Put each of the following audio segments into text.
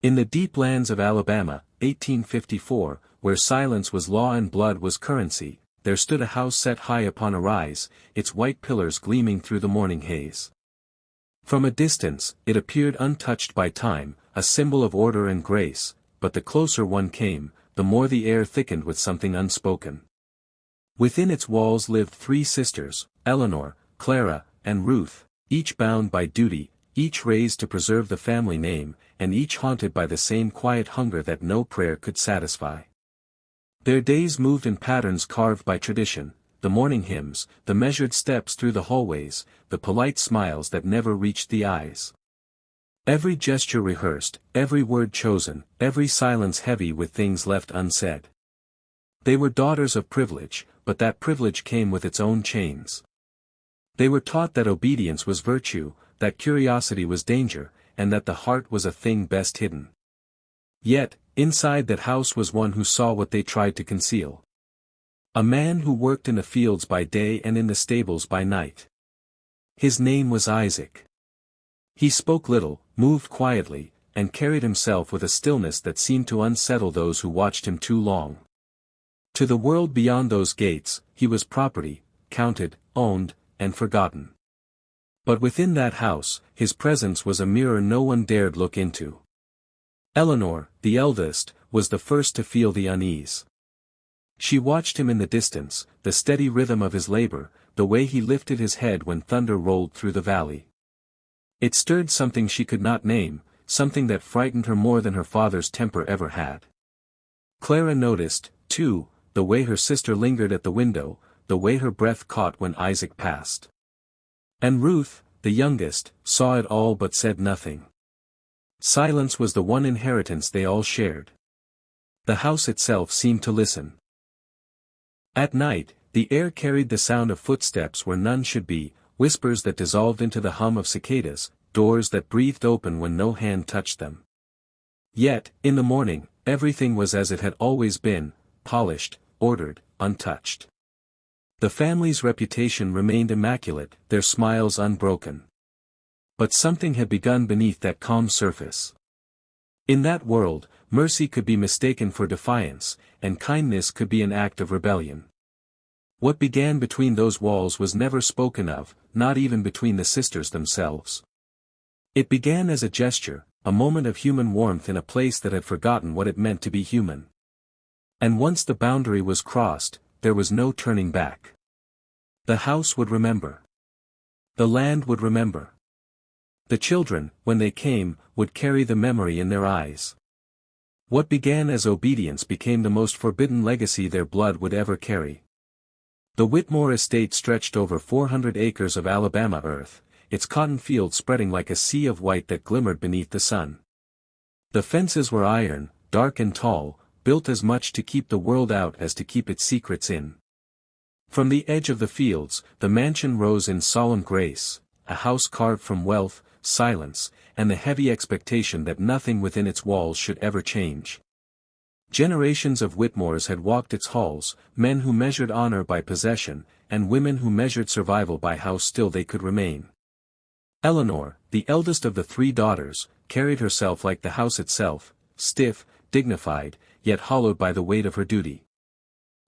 In the deep lands of Alabama, 1854, where silence was law and blood was currency, there stood a house set high upon a rise, its white pillars gleaming through the morning haze. From a distance, it appeared untouched by time, a symbol of order and grace, but the closer one came, the more the air thickened with something unspoken. Within its walls lived three sisters, Eleanor, Clara, and Ruth, each bound by duty, each raised to preserve the family name, and each haunted by the same quiet hunger that no prayer could satisfy. Their days moved in patterns carved by tradition, the morning hymns, the measured steps through the hallways, the polite smiles that never reached the eyes. Every gesture rehearsed, every word chosen, every silence heavy with things left unsaid. They were daughters of privilege, but that privilege came with its own chains. They were taught that obedience was virtue, that curiosity was danger, and that the heart was a thing best hidden. Yet, inside that house was one who saw what they tried to conceal. A man who worked in the fields by day and in the stables by night. His name was Isaac. He spoke little, moved quietly, and carried himself with a stillness that seemed to unsettle those who watched him too long. To the world beyond those gates, he was property, counted, owned, and forgotten. But within that house, his presence was a mirror no one dared look into. Eleanor, the eldest, was the first to feel the unease. She watched him in the distance, the steady rhythm of his labor, the way he lifted his head when thunder rolled through the valley. It stirred something she could not name, something that frightened her more than her father's temper ever had. Clara noticed, too, the way her sister lingered at the window, the way her breath caught when Isaac passed. And Ruth, the youngest, saw it all but said nothing. Silence was the one inheritance they all shared. The house itself seemed to listen. At night, the air carried the sound of footsteps where none should be, whispers that dissolved into the hum of cicadas, doors that breathed open when no hand touched them. Yet, in the morning, everything was as it had always been, polished, ordered, untouched. The family's reputation remained immaculate, their smiles unbroken. But something had begun beneath that calm surface. In that world, mercy could be mistaken for defiance, and kindness could be an act of rebellion. What began between those walls was never spoken of, not even between the sisters themselves. It began as a gesture, a moment of human warmth in a place that had forgotten what it meant to be human. And once the boundary was crossed, there was no turning back. The house would remember. The land would remember. The children, when they came, would carry the memory in their eyes. What began as obedience became the most forbidden legacy their blood would ever carry. The Whitmore estate stretched over 400 acres of Alabama earth, its cotton fields spreading like a sea of white that glimmered beneath the sun. The fences were iron, dark and tall, built as much to keep the world out as to keep its secrets in. From the edge of the fields, the mansion rose in solemn grace, a house carved from wealth, silence, and the heavy expectation that nothing within its walls should ever change. Generations of Whitmores had walked its halls, men who measured honor by possession, and women who measured survival by how still they could remain. Eleanor, the eldest of the three daughters, carried herself like the house itself, stiff, dignified, yet hollowed by the weight of her duty.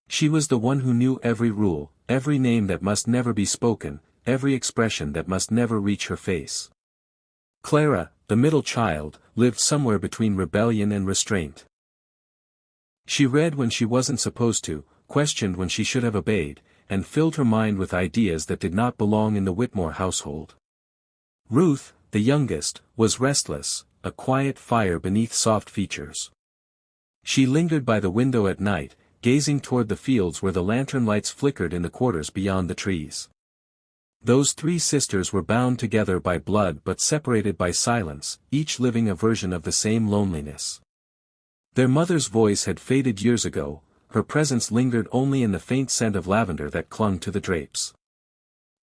She was the one who knew every rule, every name that must never be spoken, every expression that must never reach her face. Clara, the middle child, lived somewhere between rebellion and restraint. She read when she wasn't supposed to, questioned when she should have obeyed, and filled her mind with ideas that did not belong in the Whitmore household. Ruth, the youngest, was restless, a quiet fire beneath soft features. She lingered by the window at night, gazing toward the fields where the lantern lights flickered in the quarters beyond the trees. Those three sisters were bound together by blood but separated by silence, each living a version of the same loneliness. Their mother's voice had faded years ago, her presence lingered only in the faint scent of lavender that clung to the drapes.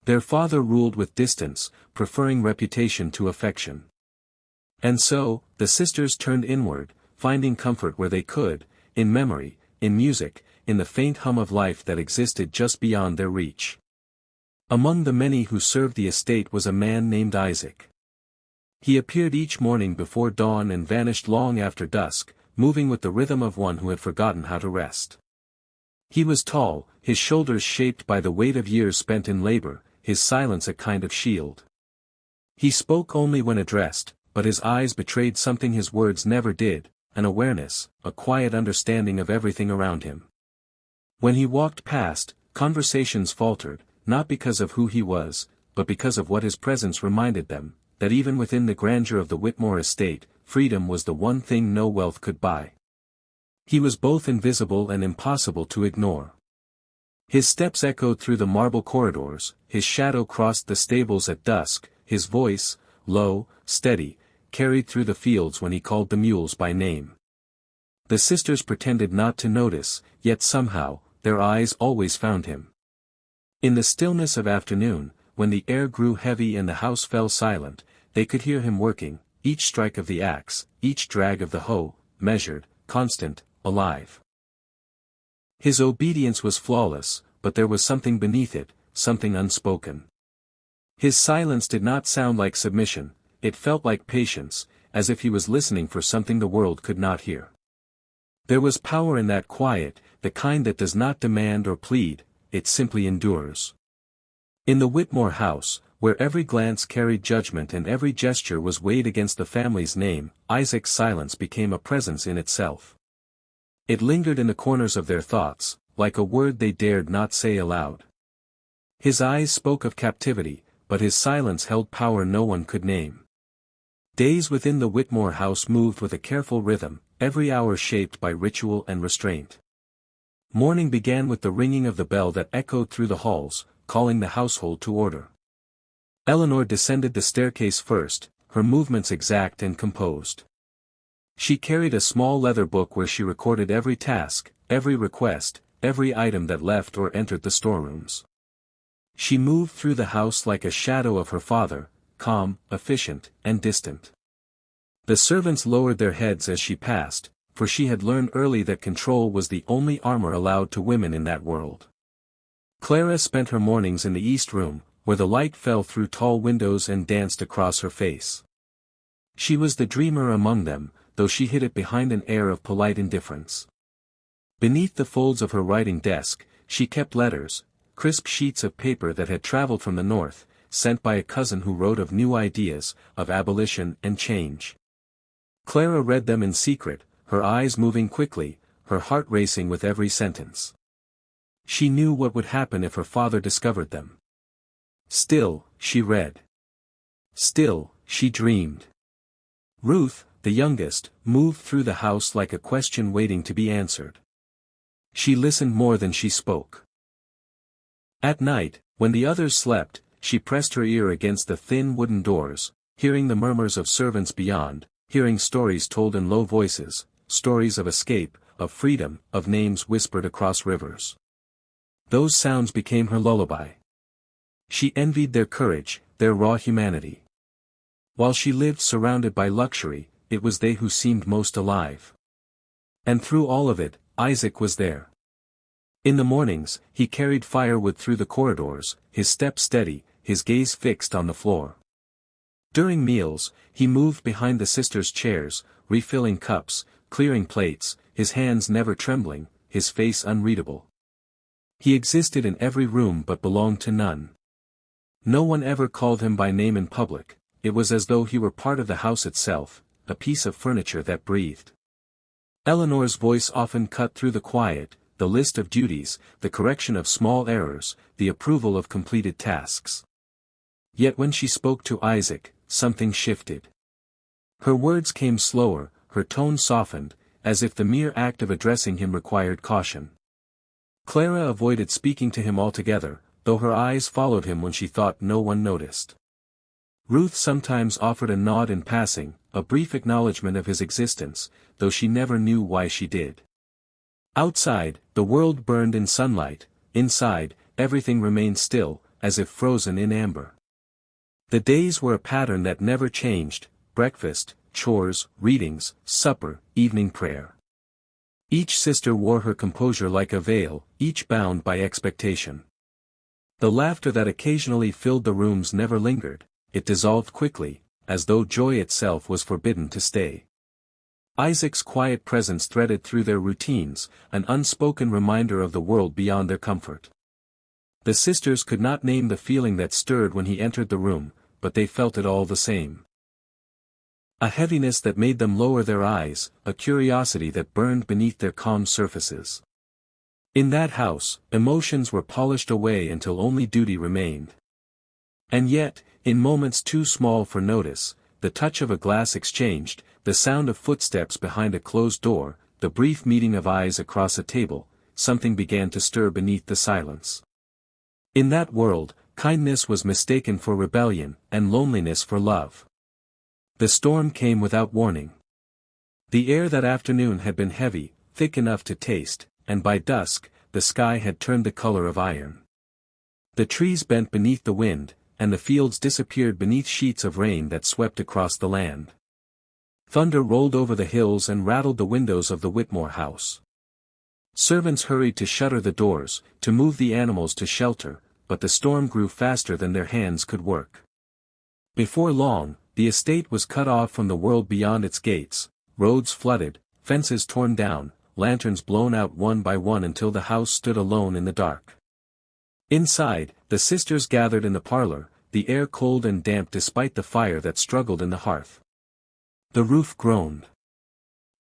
Their father ruled with distance, preferring reputation to affection. And so, the sisters turned inward, finding comfort where they could, in memory, in music, in the faint hum of life that existed just beyond their reach. Among the many who served the estate was a man named Isaac. He appeared each morning before dawn and vanished long after dusk, moving with the rhythm of one who had forgotten how to rest. He was tall, his shoulders shaped by the weight of years spent in labor, his silence a kind of shield. He spoke only when addressed, but his eyes betrayed something his words never did, an awareness, a quiet understanding of everything around him. When he walked past, conversations faltered, not because of who he was, but because of what his presence reminded them, that even within the grandeur of the Whitmore estate, freedom was the one thing no wealth could buy. He was both invisible and impossible to ignore. His steps echoed through the marble corridors, his shadow crossed the stables at dusk, his voice, low, steady, carried through the fields when he called the mules by name. The sisters pretended not to notice, yet somehow, their eyes always found him. In the stillness of afternoon, when the air grew heavy and the house fell silent, they could hear him working, each strike of the axe, each drag of the hoe, measured, constant, alive. His obedience was flawless, but there was something beneath it, something unspoken. His silence did not sound like submission, it felt like patience, as if he was listening for something the world could not hear. There was power in that quiet, the kind that does not demand or plead, it simply endures. In the Whitmore house, where every glance carried judgment and every gesture was weighed against the family's name, Isaac's silence became a presence in itself. It lingered in the corners of their thoughts, like a word they dared not say aloud. His eyes spoke of captivity, but his silence held power no one could name. Days within the Whitmore house moved with a careful rhythm, every hour shaped by ritual and restraint. Morning began with the ringing of the bell that echoed through the halls, calling the household to order. Eleanor descended the staircase first, her movements exact and composed. She carried a small leather book where she recorded every task, every request, every item that left or entered the storerooms. She moved through the house like a shadow of her father, calm, efficient, and distant. The servants lowered their heads as she passed, for she had learned early that control was the only armor allowed to women in that world. Clara spent her mornings in the east room, where the light fell through tall windows and danced across her face. She was the dreamer among them, though she hid it behind an air of polite indifference. Beneath the folds of her writing desk, she kept letters, crisp sheets of paper that had traveled from the north, sent by a cousin who wrote of new ideas, of abolition and change. Clara read them in secret, her eyes moving quickly, her heart racing with every sentence. She knew what would happen if her father discovered them. Still, she read. Still, she dreamed. Ruth, the youngest, moved through the house like a question waiting to be answered. She listened more than she spoke. At night, when the others slept, she pressed her ear against the thin wooden doors, hearing the murmurs of servants beyond, hearing stories told in low voices, stories of escape, of freedom, of names whispered across rivers. Those sounds became her lullaby. She envied their courage, their raw humanity. While she lived surrounded by luxury, it was they who seemed most alive. And through all of it, Isaac was there. In the mornings, he carried firewood through the corridors, his step steady, his gaze fixed on the floor. During meals, he moved behind the sisters' chairs, refilling cups, clearing plates, his hands never trembling, his face unreadable. He existed in every room but belonged to none. No one ever called him by name in public, it was as though he were part of the house itself, a piece of furniture that breathed. Eleanor's voice often cut through the quiet, the list of duties, the correction of small errors, the approval of completed tasks. Yet when she spoke to Isaac, something shifted. Her words came slower, her tone softened, as if the mere act of addressing him required caution. Clara avoided speaking to him altogether, though her eyes followed him when she thought no one noticed. Ruth sometimes offered a nod in passing, a brief acknowledgement of his existence, though she never knew why she did. Outside, the world burned in sunlight, inside, everything remained still, as if frozen in amber. The days were a pattern that never changed, breakfast, chores, readings, supper, evening prayer. Each sister wore her composure like a veil, each bound by expectation. The laughter that occasionally filled the rooms never lingered, it dissolved quickly, as though joy itself was forbidden to stay. Isaac's quiet presence threaded through their routines, an unspoken reminder of the world beyond their comfort. The sisters could not name the feeling that stirred when he entered the room, but they felt it all the same. A heaviness that made them lower their eyes, a curiosity that burned beneath their calm surfaces. In that house, emotions were polished away until only duty remained. And yet, in moments too small for notice, the touch of a glass exchanged, the sound of footsteps behind a closed door, the brief meeting of eyes across a table, something began to stir beneath the silence. In that world, kindness was mistaken for rebellion, and loneliness for love. The storm came without warning. The air that afternoon had been heavy, thick enough to taste, and by dusk, the sky had turned the color of iron. The trees bent beneath the wind, and the fields disappeared beneath sheets of rain that swept across the land. Thunder rolled over the hills and rattled the windows of the Whitmore house. Servants hurried to shutter the doors, to move the animals to shelter, but the storm grew faster than their hands could work. Before long, the estate was cut off from the world beyond its gates, roads flooded, fences torn down, lanterns blown out one by one until the house stood alone in the dark. Inside, the sisters gathered in the parlor, the air cold and damp despite the fire that struggled in the hearth. The roof groaned.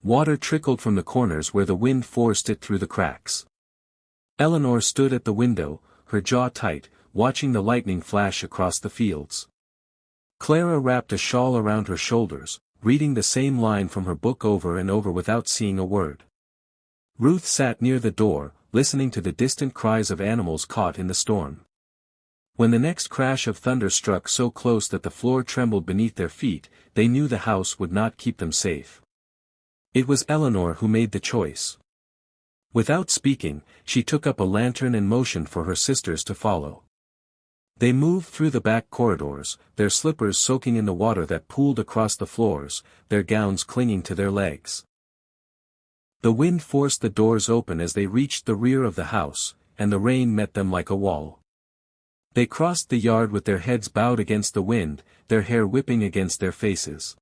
Water trickled from the corners where the wind forced it through the cracks. Eleanor stood at the window, her jaw tight, watching the lightning flash across the fields. Clara wrapped a shawl around her shoulders, reading the same line from her book over and over without seeing a word. Ruth sat near the door, listening to the distant cries of animals caught in the storm. When the next crash of thunder struck so close that the floor trembled beneath their feet, they knew the house would not keep them safe. It was Eleanor who made the choice. Without speaking, she took up a lantern and motioned for her sisters to follow. They moved through the back corridors, their slippers soaking in the water that pooled across the floors, their gowns clinging to their legs. The wind forced the doors open as they reached the rear of the house, and the rain met them like a wall. They crossed the yard with their heads bowed against the wind, their hair whipping against their faces.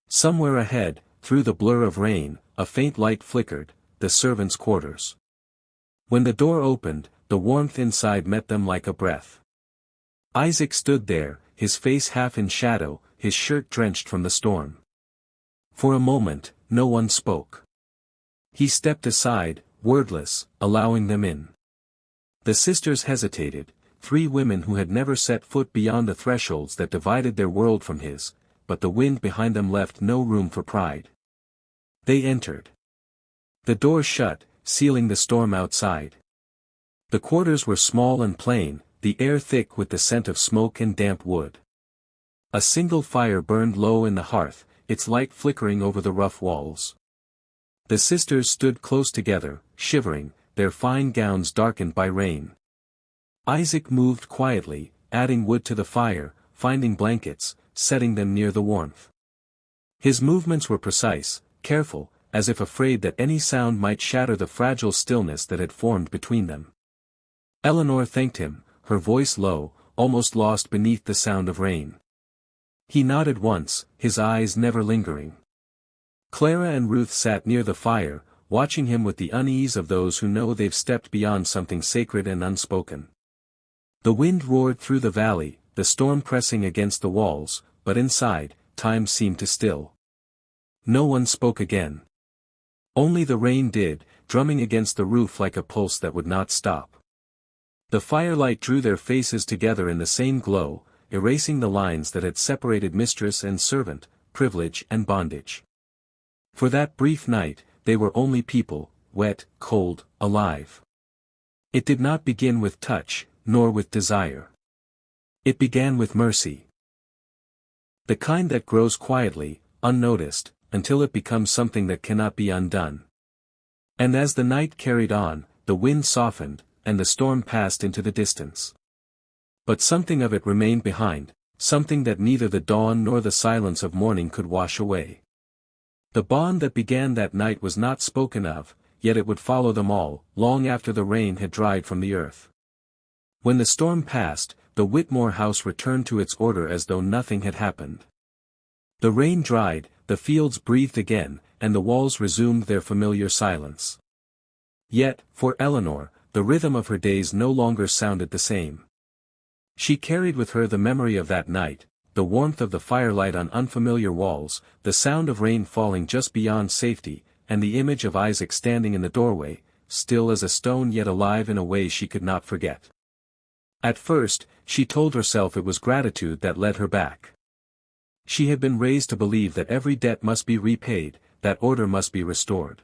Somewhere ahead, through the blur of rain, a faint light flickered, the servants' quarters. When the door opened, the warmth inside met them like a breath. Isaac stood there, his face half in shadow, his shirt drenched from the storm. For a moment, no one spoke. He stepped aside, wordless, allowing them in. The sisters hesitated, 3 women who had never set foot beyond the thresholds that divided their world from his, but the wind behind them left no room for pride. They entered. The door shut, sealing the storm outside. The quarters were small and plain, the air thick with the scent of smoke and damp wood. A single fire burned low in the hearth, its light flickering over the rough walls. The sisters stood close together, shivering, their fine gowns darkened by rain. Isaac moved quietly, adding wood to the fire, finding blankets, setting them near the warmth. His movements were precise, careful, as if afraid that any sound might shatter the fragile stillness that had formed between them. Eleanor thanked him, her voice low, almost lost beneath the sound of rain. He nodded once, his eyes never lingering. Clara and Ruth sat near the fire, watching him with the unease of those who know they've stepped beyond something sacred and unspoken. The wind roared through the valley, the storm pressing against the walls, but inside, time seemed to still. No one spoke again. Only the rain did, drumming against the roof like a pulse that would not stop. The firelight drew their faces together in the same glow, erasing the lines that had separated mistress and servant, privilege and bondage. For that brief night, they were only people, wet, cold, alive. It did not begin with touch, nor with desire. It began with mercy. The kind that grows quietly, unnoticed, until it becomes something that cannot be undone. And as the night carried on, the wind softened, and the storm passed into the distance. But something of it remained behind, something that neither the dawn nor the silence of morning could wash away. The bond that began that night was not spoken of, yet it would follow them all, long after the rain had dried from the earth. When the storm passed, the Whitmore house returned to its order as though nothing had happened. The rain dried, the fields breathed again, and the walls resumed their familiar silence. Yet, for Eleanor, the rhythm of her days no longer sounded the same. She carried with her the memory of that night, the warmth of the firelight on unfamiliar walls, the sound of rain falling just beyond safety, and the image of Isaac standing in the doorway, still as a stone yet alive in a way she could not forget. At first, she told herself it was gratitude that led her back. She had been raised to believe that every debt must be repaid, that order must be restored.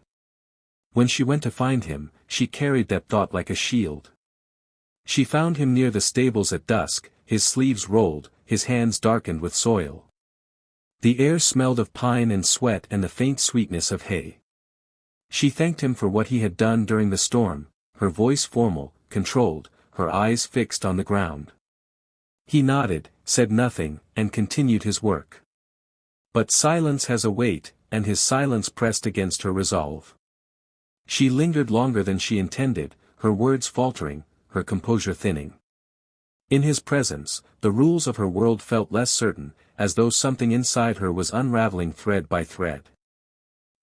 When she went to find him, she carried that thought like a shield. She found him near the stables at dusk, his sleeves rolled, his hands darkened with soil. The air smelled of pine and sweat and the faint sweetness of hay. She thanked him for what he had done during the storm, her voice formal, controlled, her eyes fixed on the ground. He nodded, said nothing, and continued his work. But silence has a weight, and his silence pressed against her resolve. She lingered longer than she intended, her words faltering, her composure thinning. In his presence, the rules of her world felt less certain, as though something inside her was unraveling thread by thread.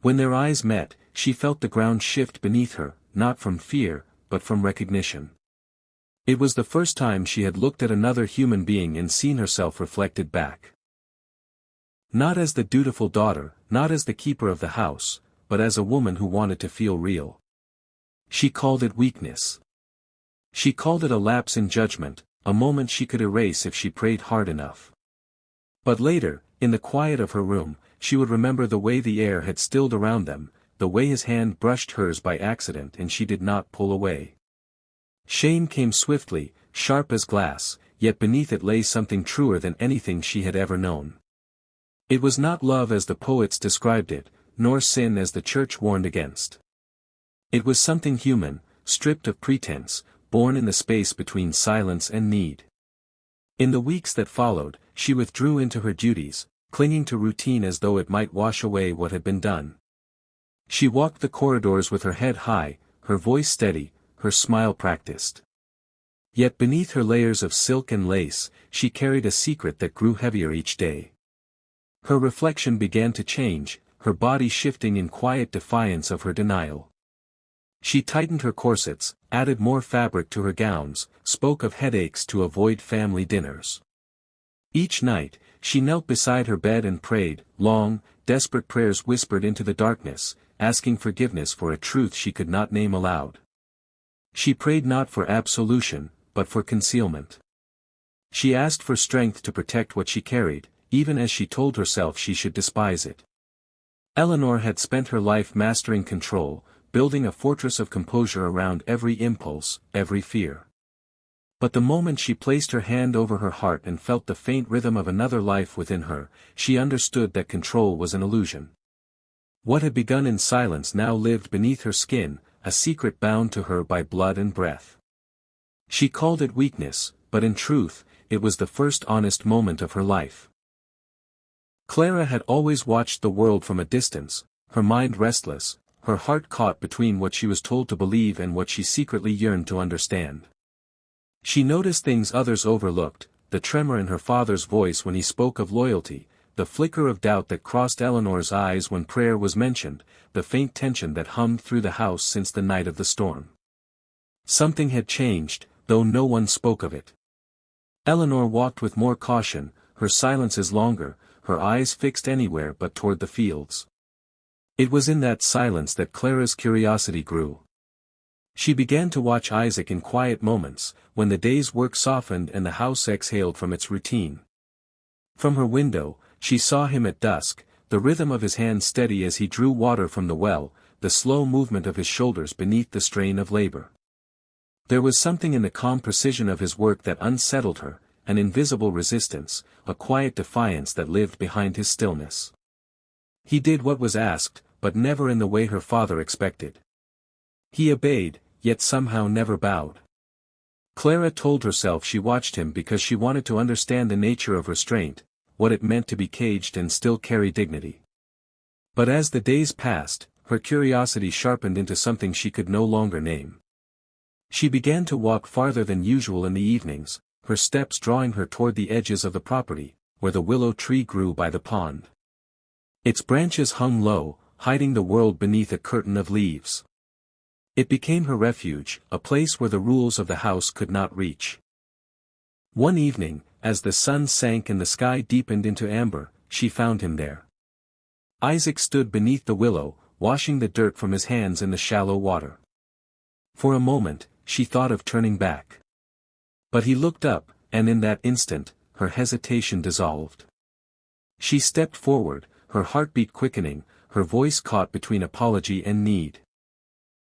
When their eyes met, she felt the ground shift beneath her, not from fear, but from recognition. It was the first time she had looked at another human being and seen herself reflected back. Not as the dutiful daughter, not as the keeper of the house, but as a woman who wanted to feel real. She called it weakness. She called it a lapse in judgment, a moment she could erase if she prayed hard enough. But later, in the quiet of her room, she would remember the way the air had stilled around them, the way his hand brushed hers by accident and she did not pull away. Shame came swiftly, sharp as glass, yet beneath it lay something truer than anything she had ever known. It was not love as the poets described it, nor sin as the church warned against. It was something human, stripped of pretense, born in the space between silence and need. In the weeks that followed, she withdrew into her duties, clinging to routine as though it might wash away what had been done. She walked the corridors with her head high, her voice steady, her smile practiced. Yet beneath her layers of silk and lace, she carried a secret that grew heavier each day. Her reflection began to change, her body shifting in quiet defiance of her denial. She tightened her corsets, added more fabric to her gowns, spoke of headaches to avoid family dinners. Each night, she knelt beside her bed and prayed, long, desperate prayers whispered into the darkness, asking forgiveness for a truth she could not name aloud. She prayed not for absolution, but for concealment. She asked for strength to protect what she carried, even as she told herself she should despise it. Eleanor had spent her life mastering control, building a fortress of composure around every impulse, every fear. But the moment she placed her hand over her heart and felt the faint rhythm of another life within her, she understood that control was an illusion. What had begun in silence now lived beneath her skin, a secret bound to her by blood and breath. She called it weakness, but in truth, it was the first honest moment of her life. Clara had always watched the world from a distance, her mind restless, her heart caught between what she was told to believe and what she secretly yearned to understand. She noticed things others overlooked, the tremor in her father's voice when he spoke of loyalty, the flicker of doubt that crossed Eleanor's eyes when prayer was mentioned, the faint tension that hummed through the house since the night of the storm. Something had changed, though no one spoke of it. Eleanor walked with more caution, her silences longer, her eyes fixed anywhere but toward the fields. It was in that silence that Clara's curiosity grew. She began to watch Isaac in quiet moments, when the day's work softened and the house exhaled from its routine. From her window, she saw him at dusk, the rhythm of his hand steady as he drew water from the well, the slow movement of his shoulders beneath the strain of labor. There was something in the calm precision of his work that unsettled her, an invisible resistance, a quiet defiance that lived behind his stillness. He did what was asked, but never in the way her father expected. He obeyed, yet somehow never bowed. Clara told herself she watched him because she wanted to understand the nature of restraint, what it meant to be caged and still carry dignity. But as the days passed, her curiosity sharpened into something she could no longer name. She began to walk farther than usual in the evenings, her steps drawing her toward the edges of the property, where the willow tree grew by the pond. Its branches hung low, hiding the world beneath a curtain of leaves. It became her refuge, a place where the rules of the house could not reach. One evening, as the sun sank and the sky deepened into amber, she found him there. Isaac stood beneath the willow, washing the dirt from his hands in the shallow water. For a moment, she thought of turning back. But he looked up, and in that instant, her hesitation dissolved. She stepped forward, her heartbeat quickening, her voice caught between apology and need.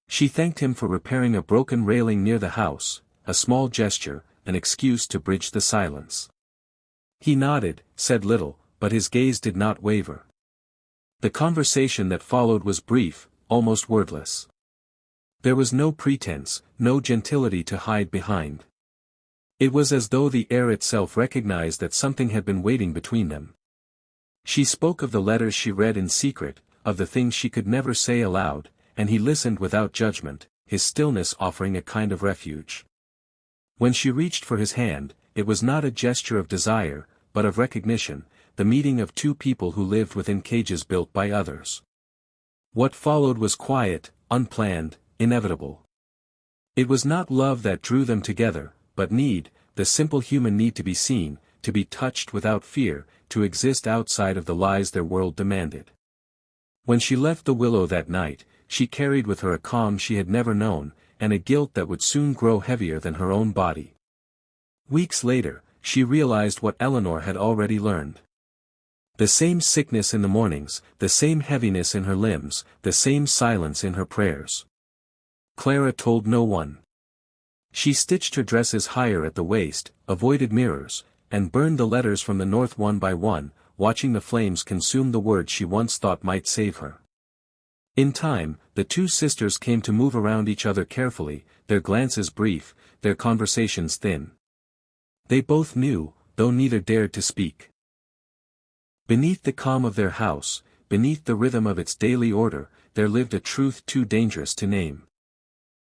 She thanked him for repairing a broken railing near the house, a small gesture, an excuse to bridge the silence. He nodded, said little, but his gaze did not waver. The conversation that followed was brief, almost wordless. There was no pretense, no gentility to hide behind. It was as though the air itself recognized that something had been waiting between them. She spoke of the letters she read in secret, of the things she could never say aloud, and he listened without judgment, his stillness offering a kind of refuge. When she reached for his hand, it was not a gesture of desire, but of recognition, the meeting of two people who lived within cages built by others. What followed was quiet, unplanned, inevitable. It was not love that drew them together, but need, the simple human need to be seen, to be touched without fear, to exist outside of the lies their world demanded. When she left the willow that night, she carried with her a calm she had never known, and a guilt that would soon grow heavier than her own body. Weeks later, she realized what Eleanor had already learned. The same sickness in the mornings, the same heaviness in her limbs, the same silence in her prayers. Clara told no one. She stitched her dresses higher at the waist, avoided mirrors, and burned the letters from the north one by one, watching the flames consume the words she once thought might save her. In time, the two sisters came to move around each other carefully, their glances brief, their conversations thin. They both knew, though neither dared to speak. Beneath the calm of their house, beneath the rhythm of its daily order, there lived a truth too dangerous to name.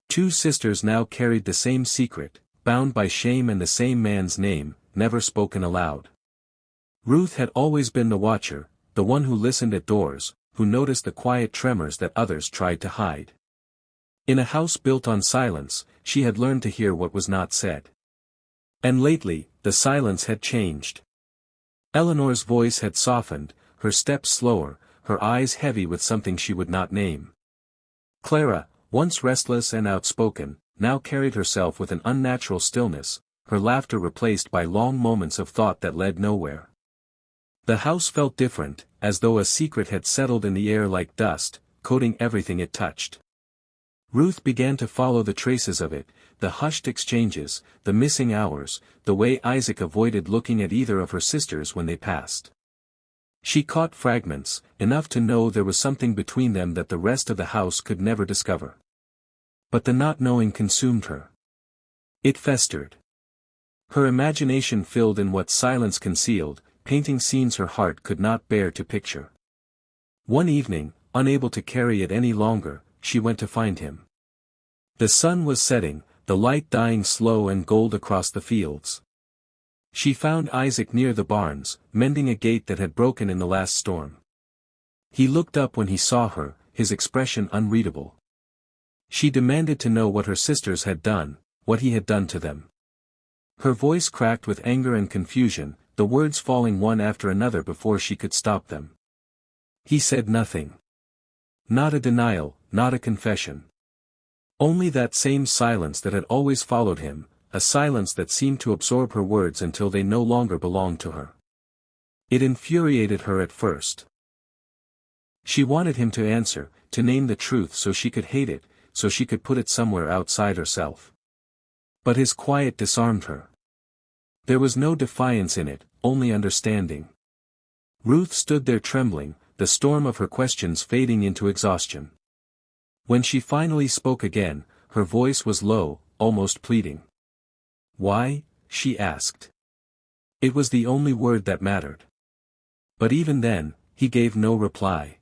Two sisters now carried the same secret, bound by shame and the same man's name, never spoken aloud. Ruth had always been the watcher, the one who listened at doors, who noticed the quiet tremors that others tried to hide. In a house built on silence, she had learned to hear what was not said. And lately, the silence had changed. Eleanor's voice had softened, her steps slower, her eyes heavy with something she would not name. Clara, once restless and outspoken, now carried herself with an unnatural stillness, her laughter replaced by long moments of thought that led nowhere. The house felt different, as though a secret had settled in the air like dust, coating everything it touched. Ruth began to follow the traces of it, the hushed exchanges, the missing hours, the way Isaac avoided looking at either of her sisters when they passed. She caught fragments, enough to know there was something between them that the rest of the house could never discover. But the not knowing consumed her. It festered. Her imagination filled in what silence concealed, painting scenes her heart could not bear to picture. One evening, unable to carry it any longer, she went to find him. The sun was setting, the light dying slow and gold across the fields. She found Isaac near the barns, mending a gate that had broken in the last storm. He looked up when he saw her, his expression unreadable. She demanded to know what her sisters had done, what he had done to them. Her voice cracked with anger and confusion, the words falling one after another before she could stop them. He said nothing. Not a denial, not a confession. Only that same silence that had always followed him, a silence that seemed to absorb her words until they no longer belonged to her. It infuriated her at first. She wanted him to answer, to name the truth so she could hate it, so she could put it somewhere outside herself. But his quiet disarmed her. There was no defiance in it, only understanding. Ruth stood there trembling, the storm of her questions fading into exhaustion. When she finally spoke again, her voice was low, almost pleading. "Why?" she asked. It was the only word that mattered. But even then, he gave no reply.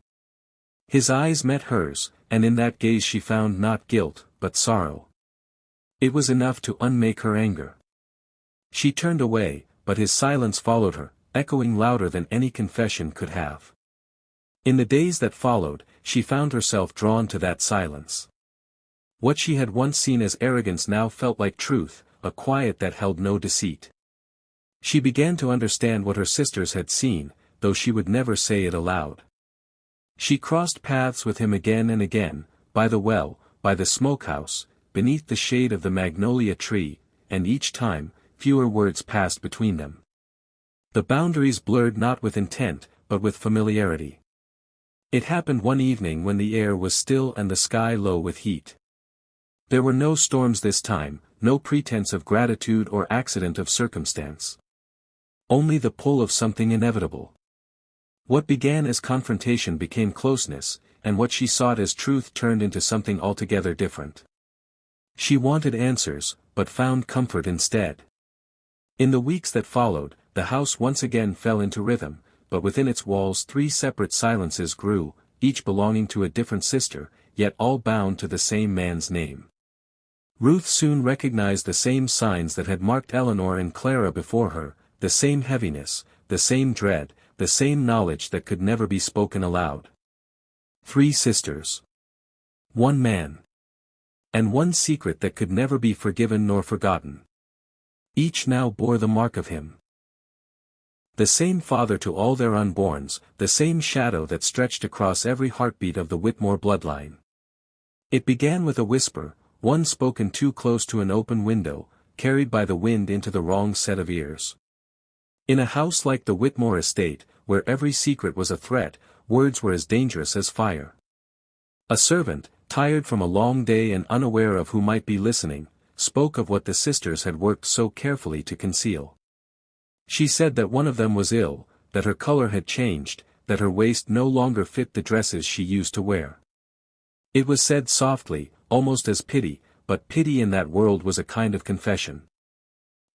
His eyes met hers, and in that gaze she found not guilt, but sorrow. It was enough to unmake her anger. She turned away, but his silence followed her, echoing louder than any confession could have. In the days that followed, she found herself drawn to that silence. What she had once seen as arrogance now felt like truth, a quiet that held no deceit. She began to understand what her sisters had seen, though she would never say it aloud. She crossed paths with him again and again, by the well, by the smokehouse, beneath the shade of the magnolia tree, and each time, fewer words passed between them. The boundaries blurred not with intent, but with familiarity. It happened one evening when the air was still and the sky low with heat. There were no storms this time, no pretense of gratitude or accident of circumstance. Only the pull of something inevitable. What began as confrontation became closeness, and what she sought as truth turned into something altogether different. She wanted answers, but found comfort instead. In the weeks that followed, the house once again fell into rhythm, but within its walls 3 separate silences grew, each belonging to a different sister, yet all bound to the same man's name. Ruth soon recognized the same signs that had marked Eleanor and Clara before her, the same heaviness, the same dread, the same knowledge that could never be spoken aloud. 3 sisters. 1 man. And 1 secret that could never be forgiven nor forgotten. Each now bore the mark of him. The same father to all their unborns, the same shadow that stretched across every heartbeat of the Whitmore bloodline. It began with a whisper, one spoken too close to an open window, carried by the wind into the wrong set of ears. In a house like the Whitmore estate, where every secret was a threat, words were as dangerous as fire. A servant, tired from a long day and unaware of who might be listening, spoke of what the sisters had worked so carefully to conceal. She said that one of them was ill, that her color had changed, that her waist no longer fit the dresses she used to wear. It was said softly, almost as pity, but pity in that world was a kind of confession.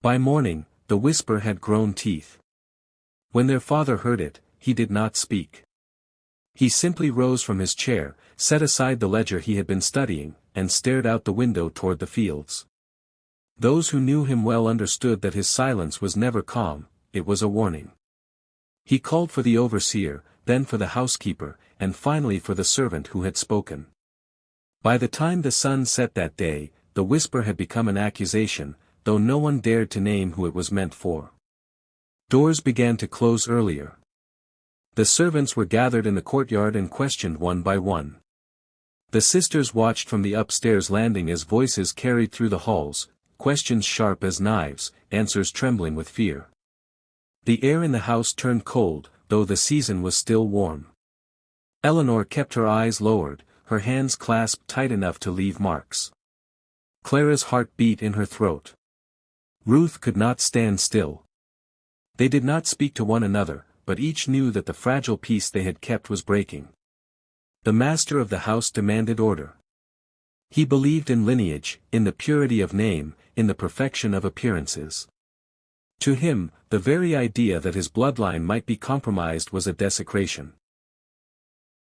By morning, the whisper had grown teeth. When their father heard it, he did not speak. He simply rose from his chair, set aside the ledger he had been studying, and stared out the window toward the fields. Those who knew him well understood that his silence was never calm, it was a warning. He called for the overseer, then for the housekeeper, and finally for the servant who had spoken. By the time the sun set that day, the whisper had become an accusation, though no one dared to name who it was meant for. Doors began to close earlier. The servants were gathered in the courtyard and questioned one by one. The sisters watched from the upstairs landing as voices carried through the halls, questions sharp as knives, answers trembling with fear. The air in the house turned cold, though the season was still warm. Eleanor kept her eyes lowered, her hands clasped tight enough to leave marks. Clara's heart beat in her throat. Ruth could not stand still. They did not speak to one another, but each knew that the fragile peace they had kept was breaking. The master of the house demanded order. He believed in lineage, in the purity of name, in the perfection of appearances. To him, the very idea that his bloodline might be compromised was a desecration.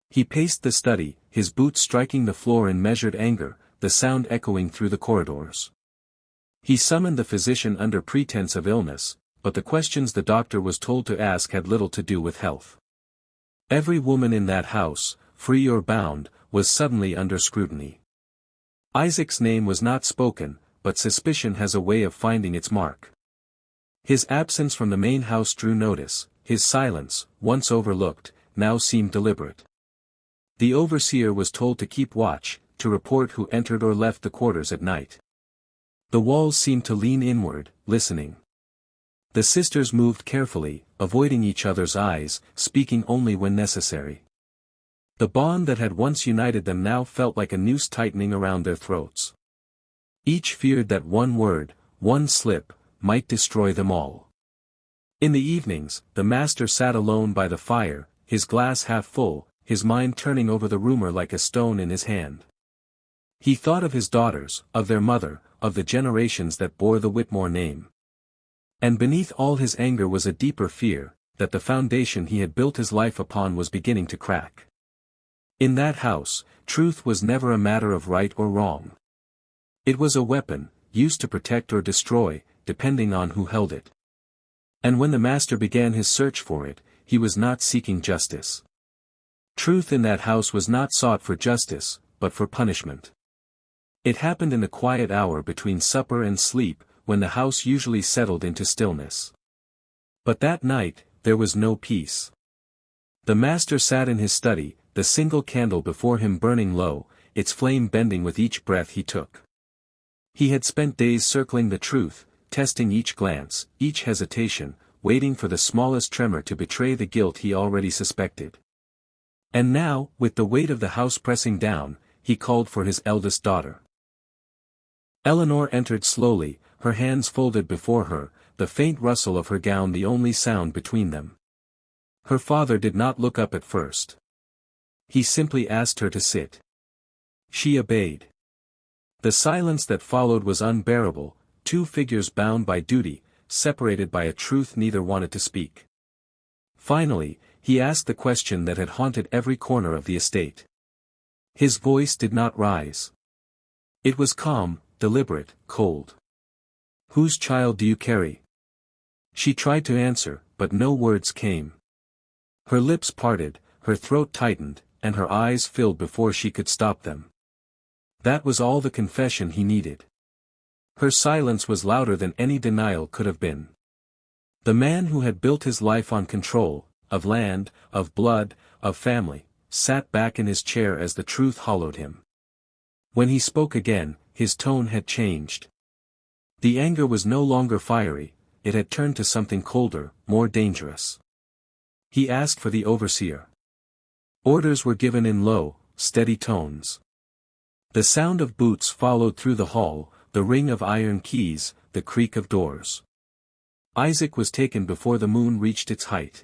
He paced the study, his boots striking the floor in measured anger, the sound echoing through the corridors. He summoned the physician under pretense of illness, but the questions the doctor was told to ask had little to do with health. Every woman in that house, free or bound, was suddenly under scrutiny. Isaac's name was not spoken, but suspicion has a way of finding its mark. His absence from the main house drew notice, his silence, once overlooked, now seemed deliberate. The overseer was told to keep watch, to report who entered or left the quarters at night. The walls seemed to lean inward, listening. The sisters moved carefully, avoiding each other's eyes, speaking only when necessary. The bond that had once united them now felt like a noose tightening around their throats. Each feared that one word, one slip, might destroy them all. In the evenings, the master sat alone by the fire, his glass half full, his mind turning over the rumor like a stone in his hand. He thought of his daughters, of their mother, of the generations that bore the Whitmore name. And beneath all his anger was a deeper fear, that the foundation he had built his life upon was beginning to crack. In that house, truth was never a matter of right or wrong. It was a weapon, used to protect or destroy, depending on who held it. And when the master began his search for it, he was not seeking justice. Truth in that house was not sought for justice, but for punishment. It happened in the quiet hour between supper and sleep, when the house usually settled into stillness. But that night, there was no peace. The master sat in his study, the single candle before him burning low, its flame bending with each breath he took. He had spent days circling the truth, testing each glance, each hesitation, waiting for the smallest tremor to betray the guilt he already suspected. And now, with the weight of the house pressing down, he called for his eldest daughter. Eleanor entered slowly, her hands folded before her, the faint rustle of her gown the only sound between them. Her father did not look up at first. He simply asked her to sit. She obeyed. The silence that followed was unbearable, two figures bound by duty, separated by a truth neither wanted to speak. Finally, he asked the question that had haunted every corner of the estate. His voice did not rise. It was calm, deliberate, cold. "Whose child do you carry?" She tried to answer, but no words came. Her lips parted, her throat tightened, and her eyes filled before she could stop them. That was all the confession he needed. Her silence was louder than any denial could have been. The man who had built his life on control, of land, of blood, of family, sat back in his chair as the truth hollowed him. When he spoke again, his tone had changed. The anger was no longer fiery, it had turned to something colder, more dangerous. He asked for the overseer. Orders were given in low, steady tones. The sound of boots followed through the hall, the ring of iron keys, the creak of doors. Isaac was taken before the moon reached its height.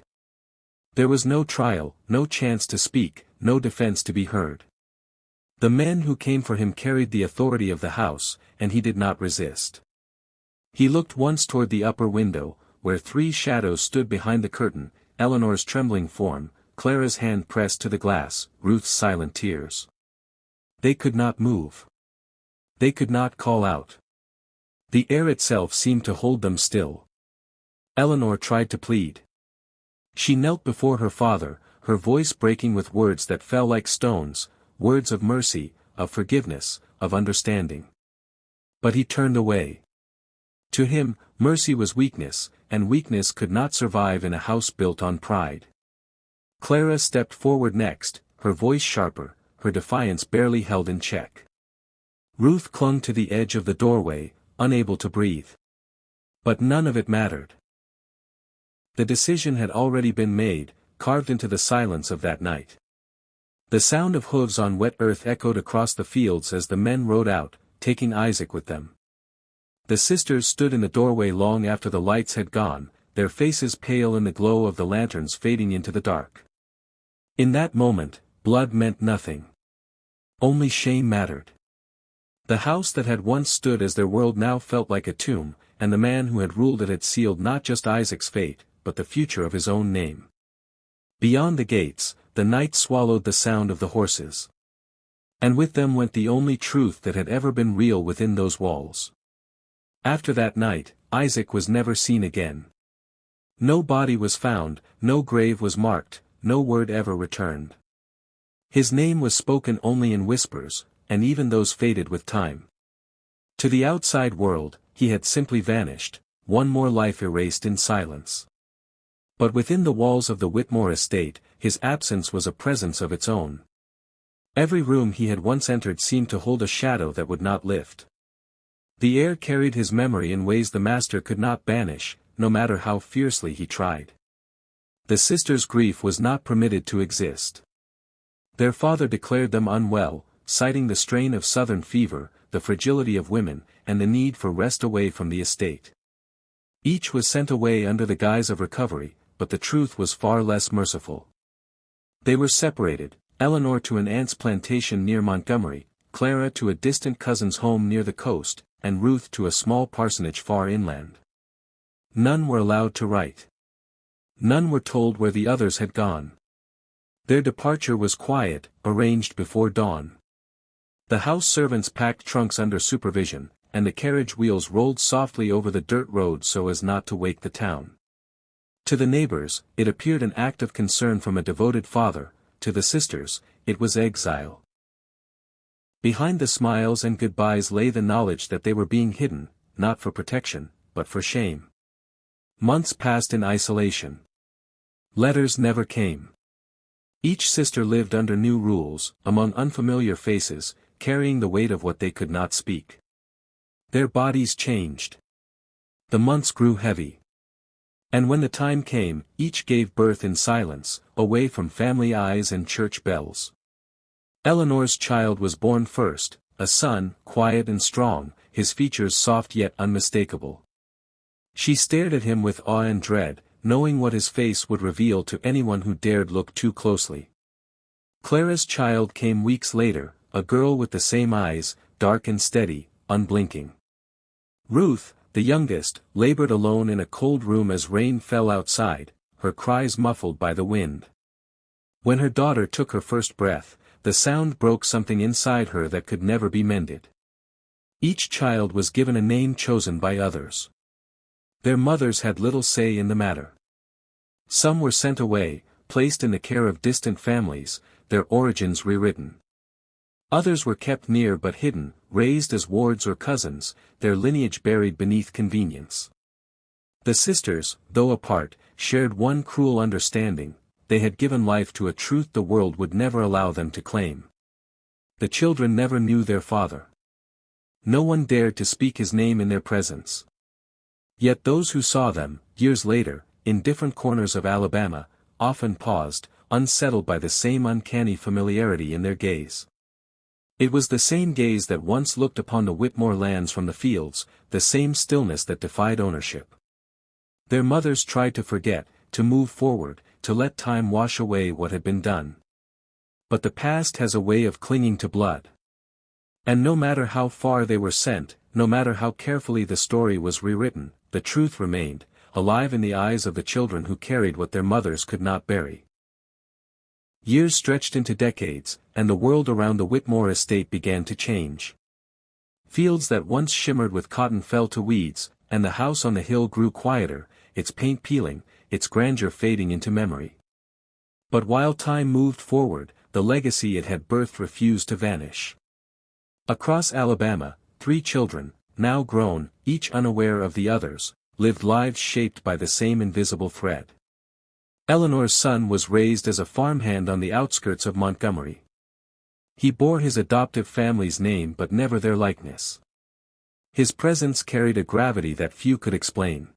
There was no trial, no chance to speak, no defense to be heard. The men who came for him carried the authority of the house, and he did not resist. He looked once toward the upper window, where three shadows stood behind the curtain, Eleanor's trembling form, Clara's hand pressed to the glass, Ruth's silent tears. They could not move. They could not call out. The air itself seemed to hold them still. Eleanor tried to plead. She knelt before her father, her voice breaking with words that fell like stones, words of mercy, of forgiveness, of understanding. But he turned away. To him, mercy was weakness, and weakness could not survive in a house built on pride. Clara stepped forward next, her voice sharper, her defiance barely held in check. Ruth clung to the edge of the doorway, unable to breathe. But none of it mattered. The decision had already been made, carved into the silence of that night. The sound of hooves on wet earth echoed across the fields as the men rode out, taking Isaac with them. The sisters stood in the doorway long after the lights had gone, their faces pale in the glow of the lanterns fading into the dark. In that moment, blood meant nothing. Only shame mattered. The house that had once stood as their world now felt like a tomb, and the man who had ruled it had sealed not just Isaac's fate, but the future of his own name. Beyond the gates, the night swallowed the sound of the horses. And with them went the only truth that had ever been real within those walls. After that night, Isaac was never seen again. No body was found, no grave was marked, no word ever returned. His name was spoken only in whispers, and even those faded with time. To the outside world, he had simply vanished, one more life erased in silence. But within the walls of the Whitmore estate, his absence was a presence of its own. Every room he had once entered seemed to hold a shadow that would not lift. The air carried his memory in ways the master could not banish, no matter how fiercely he tried. The sisters' grief was not permitted to exist. Their father declared them unwell, citing the strain of southern fever, the fragility of women, and the need for rest away from the estate. Each was sent away under the guise of recovery, but the truth was far less merciful. They were separated, Eleanor to an aunt's plantation near Montgomery, Clara to a distant cousin's home near the coast, and Ruth to a small parsonage far inland. None were allowed to write. None were told where the others had gone. Their departure was quiet, arranged before dawn. The house servants packed trunks under supervision, and the carriage wheels rolled softly over the dirt road so as not to wake the town. To the neighbors, it appeared an act of concern from a devoted father, to the sisters, it was exile. Behind the smiles and goodbyes lay the knowledge that they were being hidden, not for protection, but for shame. Months passed in isolation. Letters never came. Each sister lived under new rules, among unfamiliar faces, carrying the weight of what they could not speak. Their bodies changed. The months grew heavy. And when the time came, each gave birth in silence, away from family eyes and church bells. Eleanor's child was born first, a son, quiet and strong, his features soft yet unmistakable. She stared at him with awe and dread, knowing what his face would reveal to anyone who dared look too closely. Clara's child came weeks later, a girl with the same eyes, dark and steady, unblinking. Ruth, the youngest, labored alone in a cold room as rain fell outside, her cries muffled by the wind. When her daughter took her first breath, the sound broke something inside her that could never be mended. Each child was given a name chosen by others. Their mothers had little say in the matter. Some were sent away, placed in the care of distant families, their origins rewritten. Others were kept near but hidden, raised as wards or cousins, their lineage buried beneath convenience. The sisters, though apart, shared one cruel understanding: they had given life to a truth the world would never allow them to claim. The children never knew their father. No one dared to speak his name in their presence. Yet those who saw them, years later, in different corners of Alabama, often paused, unsettled by the same uncanny familiarity in their gaze. It was the same gaze that once looked upon the Whitmore lands from the fields, the same stillness that defied ownership. Their mothers tried to forget, to move forward, to let time wash away what had been done. But the past has a way of clinging to blood. And no matter how far they were sent, no matter how carefully the story was rewritten, the truth remained, alive in the eyes of the children who carried what their mothers could not bury. Years stretched into decades, and the world around the Whitmore estate began to change. Fields that once shimmered with cotton fell to weeds, and the house on the hill grew quieter, its paint peeling, its grandeur fading into memory. But while time moved forward, the legacy it had birthed refused to vanish. Across Alabama, 3 children, now grown, each unaware of the others, lived lives shaped by the same invisible thread. Eleanor's son was raised as a farmhand on the outskirts of Montgomery. He bore his adoptive family's name but never their likeness. His presence carried a gravity that few could explain.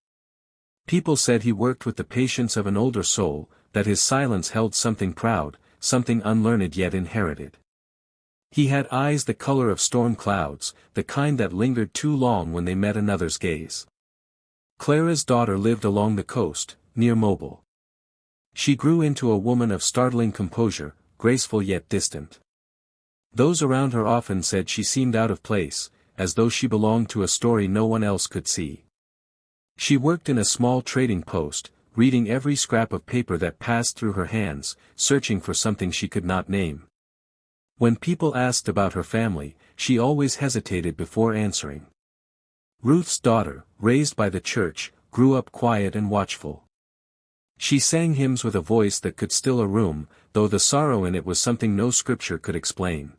People said he worked with the patience of an older soul, that his silence held something proud, something unlearned yet inherited. He had eyes the color of storm clouds, the kind that lingered too long when they met another's gaze. Clara's daughter lived along the coast, near Mobile. She grew into a woman of startling composure, graceful yet distant. Those around her often said she seemed out of place, as though she belonged to a story no one else could see. She worked in a small trading post, reading every scrap of paper that passed through her hands, searching for something she could not name. When people asked about her family, she always hesitated before answering. Ruth's daughter, raised by the church, grew up quiet and watchful. She sang hymns with a voice that could still a room, though the sorrow in it was something no scripture could explain.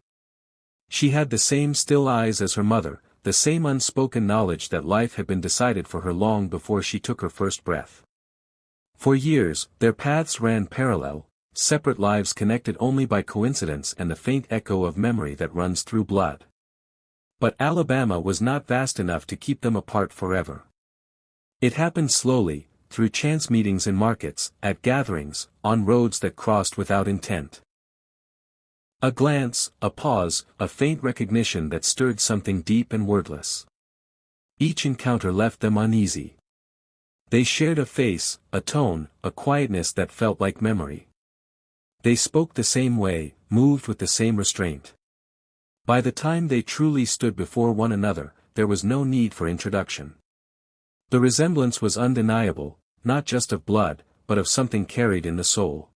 She had the same still eyes as her mother, the same unspoken knowledge that life had been decided for her long before she took her first breath. For years, their paths ran parallel, separate lives connected only by coincidence and the faint echo of memory that runs through blood. But Alabama was not vast enough to keep them apart forever. It happened slowly, through chance meetings in markets, at gatherings, on roads that crossed without intent. A glance, a pause, a faint recognition that stirred something deep and wordless. Each encounter left them uneasy. They shared a face, a tone, a quietness that felt like memory. They spoke the same way, moved with the same restraint. By the time they truly stood before one another, there was no need for introduction. The resemblance was undeniable, not just of blood, but of something carried in the soul.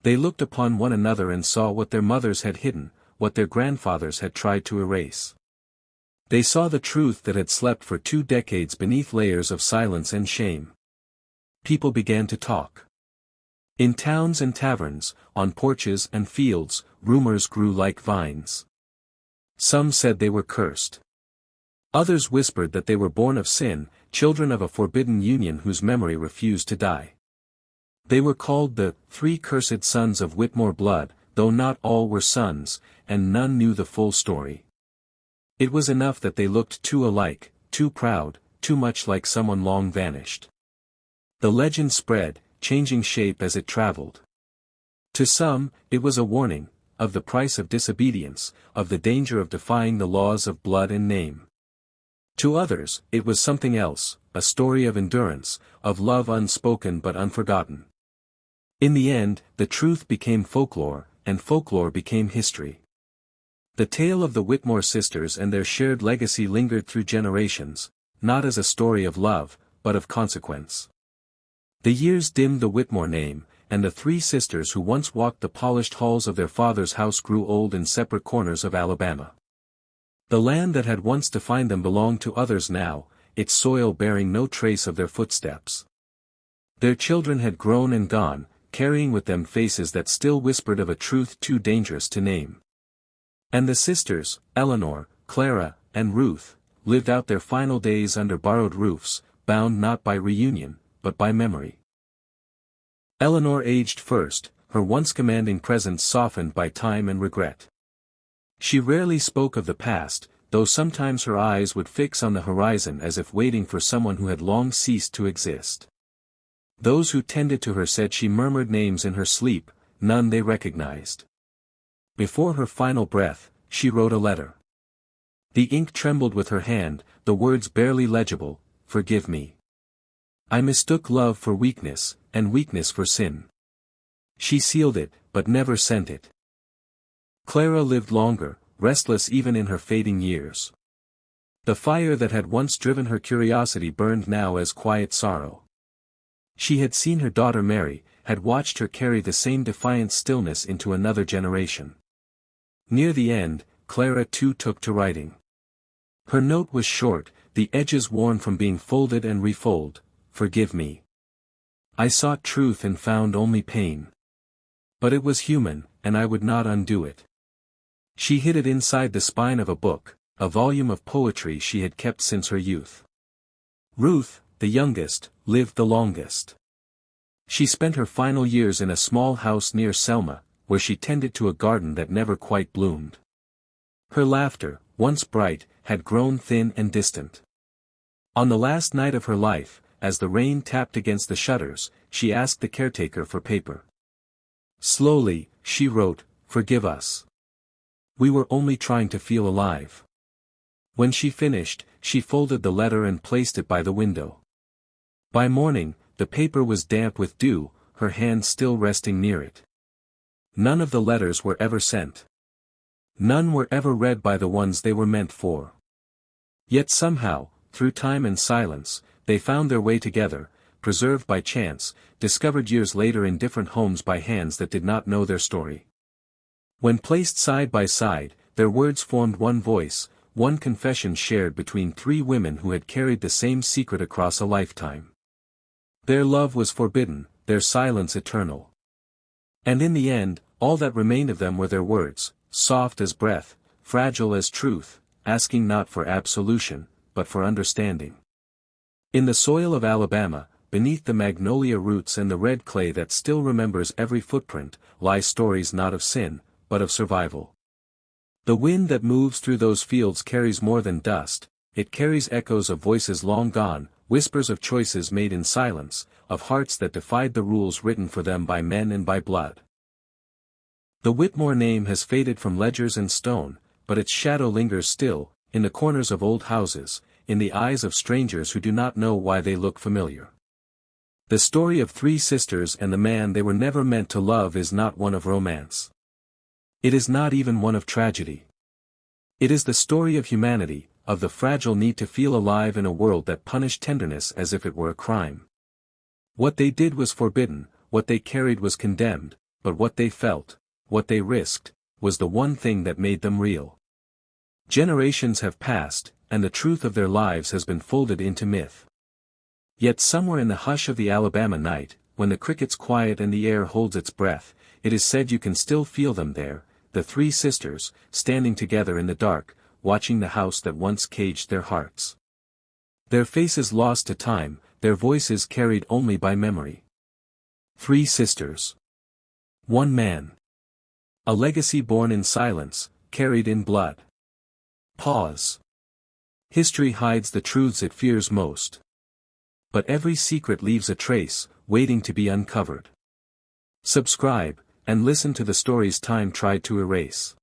They looked upon one another and saw what their mothers had hidden, what their grandfathers had tried to erase. They saw the truth that had slept for 2 decades beneath layers of silence and shame. People began to talk. In towns and taverns, on porches and fields, rumors grew like vines. Some said they were cursed. Others whispered that they were born of sin, children of a forbidden union whose memory refused to die. They were called the three cursed sons of Whitmore blood, though not all were sons, and none knew the full story. It was enough that they looked too alike, too proud, too much like someone long vanished. The legend spread, changing shape as it traveled. To some, it was a warning, of the price of disobedience, of the danger of defying the laws of blood and name. To others, it was something else, a story of endurance, of love unspoken but unforgotten. In the end, the truth became folklore, and folklore became history. The tale of the Whitmore sisters and their shared legacy lingered through generations, not as a story of love, but of consequence. The years dimmed the Whitmore name, and the three sisters who once walked the polished halls of their father's house grew old in separate corners of Alabama. The land that had once defined them belonged to others now, its soil bearing no trace of their footsteps. Their children had grown and gone, carrying with them faces that still whispered of a truth too dangerous to name. And the sisters, Eleanor, Clara, and Ruth, lived out their final days under borrowed roofs, bound not by reunion, but by memory. Eleanor aged first, her once commanding presence softened by time and regret. She rarely spoke of the past, though sometimes her eyes would fix on the horizon as if waiting for someone who had long ceased to exist. Those who tended to her said she murmured names in her sleep, none they recognized. Before her final breath, she wrote a letter. The ink trembled with her hand, the words barely legible, "Forgive me. I mistook love for weakness, and weakness for sin." She sealed it, but never sent it. Clara lived longer, restless even in her fading years. The fire that had once driven her curiosity burned now as quiet sorrow. She had seen her daughter marry, had watched her carry the same defiant stillness into another generation. Near the end, Clara too took to writing. Her note was short, the edges worn from being folded and refolded. "Forgive me. I sought truth and found only pain. But it was human, and I would not undo it." She hid it inside the spine of a book, a volume of poetry she had kept since her youth. Ruth, the youngest, lived the longest. She spent her final years in a small house near Selma, where she tended to a garden that never quite bloomed. Her laughter, once bright, had grown thin and distant. On the last night of her life, as the rain tapped against the shutters, she asked the caretaker for paper. Slowly, she wrote, "Forgive us. We were only trying to feel alive." When she finished, she folded the letter and placed it by the window. By morning, the paper was damp with dew, her hand still resting near it. None of the letters were ever sent. None were ever read by the ones they were meant for. Yet somehow, through time and silence, they found their way together, preserved by chance, discovered years later in different homes by hands that did not know their story. When placed side by side, their words formed one voice, one confession shared between three women who had carried the same secret across a lifetime. Their love was forbidden, their silence eternal. And in the end, all that remained of them were their words, soft as breath, fragile as truth, asking not for absolution, but for understanding. In the soil of Alabama, beneath the magnolia roots and the red clay that still remembers every footprint, lie stories not of sin, but of survival. The wind that moves through those fields carries more than dust, it carries echoes of voices long gone, whispers of choices made in silence, of hearts that defied the rules written for them by men and by blood. The Whitmore name has faded from ledgers and stone, but its shadow lingers still, in the corners of old houses, in the eyes of strangers who do not know why they look familiar. The story of three sisters and the man they were never meant to love is not one of romance. It is not even one of tragedy. It is the story of humanity, of the fragile need to feel alive in a world that punished tenderness as if it were a crime. What they did was forbidden, what they carried was condemned, but what they felt, what they risked, was the one thing that made them real. Generations have passed, and the truth of their lives has been folded into myth. Yet somewhere in the hush of the Alabama night, when the crickets quiet and the air holds its breath, it is said you can still feel them there, the three sisters, standing together in the dark, watching the house that once caged their hearts. Their faces lost to time, their voices carried only by memory. Three sisters. One man. A legacy born in silence, carried in blood. Pause. History hides the truths it fears most. But every secret leaves a trace, waiting to be uncovered. Subscribe, and listen to the stories time tried to erase.